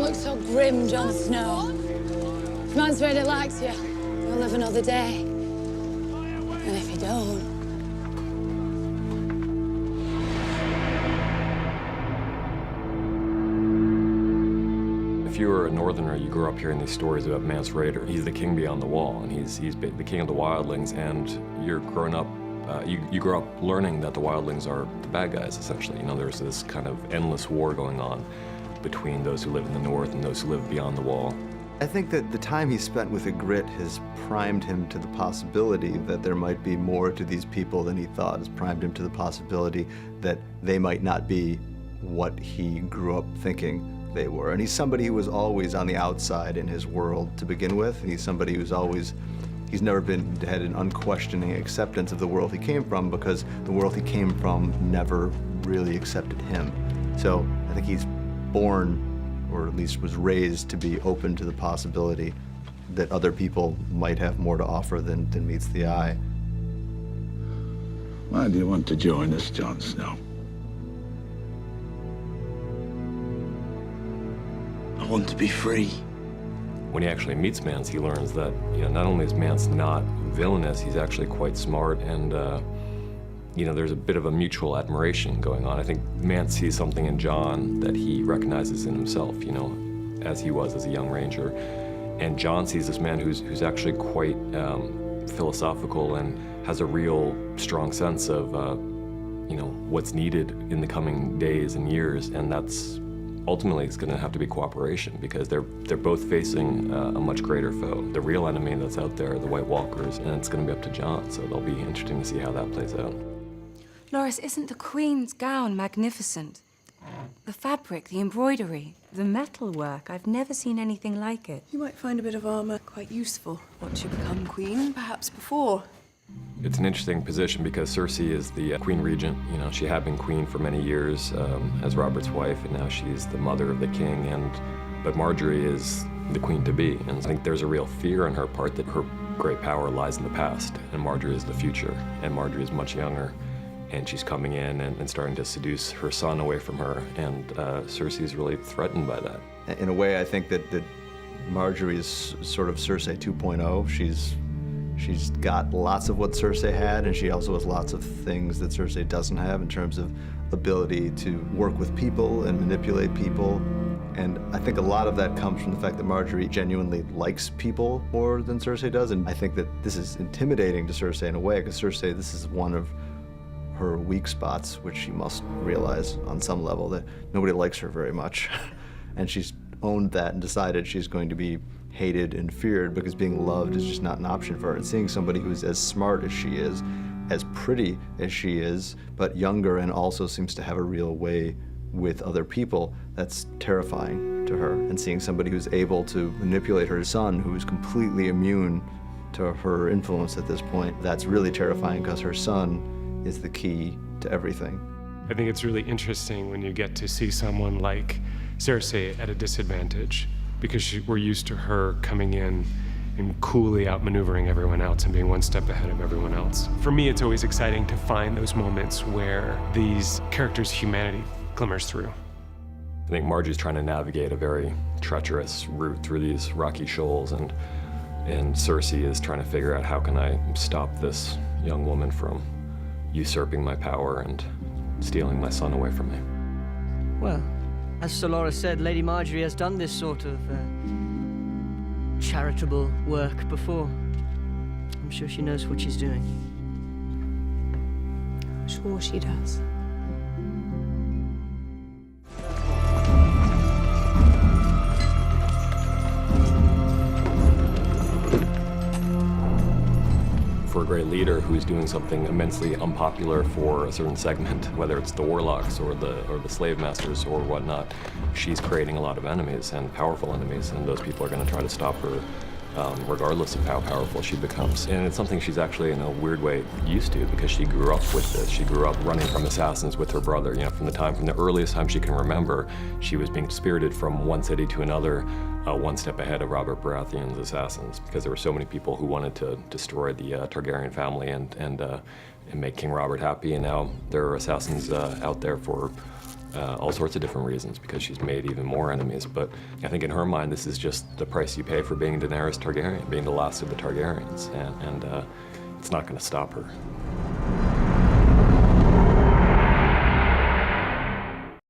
look so grim, Jon Snow. If man's really likes you, you'll live another day. And if you don't... If you were a northerner, you grew up hearing these stories about Mance Rayder. He's the king beyond the wall, and he's the king of the wildlings, and you're growing up, you grow up learning that the wildlings are the bad guys, essentially. You know, there's this kind of endless war going on between those who live in the north and those who live beyond the wall. I think that the time he spent with Ygritte has primed him to the possibility that there might be more to these people than he thought. Has primed him to the possibility that they might not be what he grew up thinking they were. And he's somebody who was always on the outside in his world to begin with. And he's somebody who's he's never had an unquestioning acceptance of the world he came from, because the world he came from never really accepted him. So I think he's born, or at least was raised, to be open to the possibility that other people might have more to offer than meets the eye. Why do you want to join us, Jon Snow? I want to be free. When he actually meets Mance, he learns that, you know, not only is Mance not villainous, he's actually quite smart, and you know, there's a bit of a mutual admiration going on. I think Mance sees something in Jon that he recognizes in himself, you know, as he was as a young ranger. And Jon sees this man who's actually quite philosophical and has a real strong sense of, you know, what's needed in the coming days and years, and that's ultimately it's going to have to be cooperation, because they're both facing a much greater foe. The real enemy that's out there are the White Walkers, and it's going to be up to Jon, so it'll be interesting to see how that plays out. Loras, isn't the Queen's gown magnificent? The fabric, the embroidery, the metalwork, I've never seen anything like it. You might find a bit of armor quite useful once you become queen, perhaps before. It's an interesting position because Cersei is the Queen Regent. You know, she had been queen for many years as Robert's wife, and now she's the mother of the king. But Margaery is the queen-to-be, and I think there's a real fear on her part that her great power lies in the past, and Margaery is the future. And Margaery is much younger, and she's coming in and starting to seduce her son away from her, and Cersei is really threatened by that. In a way, I think that Margaery is sort of Cersei 2.0. She's got lots of what Cersei had, and she also has lots of things that Cersei doesn't have in terms of ability to work with people and manipulate people. And I think a lot of that comes from the fact that Margaery genuinely likes people more than Cersei does. And I think that this is intimidating to Cersei in a way, because Cersei, this is one of her weak spots, which she must realize on some level, that nobody likes her very much. And she's owned that and decided she's going to be hated and feared, because being loved is just not an option for her. And seeing somebody who's as smart as she is, as pretty as she is, but younger and also seems to have a real way with other people, that's terrifying to her. And seeing somebody who's able to manipulate her son, who's completely immune to her influence at this point, that's really terrifying, because her son is the key to everything. I think it's really interesting when you get to see someone like Cersei at a disadvantage, because we're used to her coming in and coolly outmaneuvering everyone else and being one step ahead of everyone else. For me, it's always exciting to find those moments where these characters' humanity glimmers through. I think Margaery's trying to navigate a very treacherous route through these rocky shoals, and Cersei is trying to figure out, how can I stop this young woman from usurping my power and stealing my son away from me? Well, as Sir Loras said, Lady Margaery has done this sort of charitable work before. I'm sure she knows what she's doing. I'm sure she does. For a great leader who's doing something immensely unpopular for a certain segment, whether it's the warlocks or the slave masters or whatnot, she's creating a lot of enemies, and powerful enemies, and those people are going to try to stop her regardless of how powerful she becomes. And it's something she's actually, in a weird way, used to, because she grew up with this. She grew up running from assassins with her brother. You know, from the earliest time she can remember, she was being spirited from one city to another, one step ahead of Robert Baratheon's assassins, because there were so many people who wanted to destroy the Targaryen family and make King Robert happy. And now there are assassins out there for all sorts of different reasons, because she's made even more enemies. But I think in her mind, this is just the price you pay for being Daenerys Targaryen, being the last of the Targaryens, and it's not going to stop her.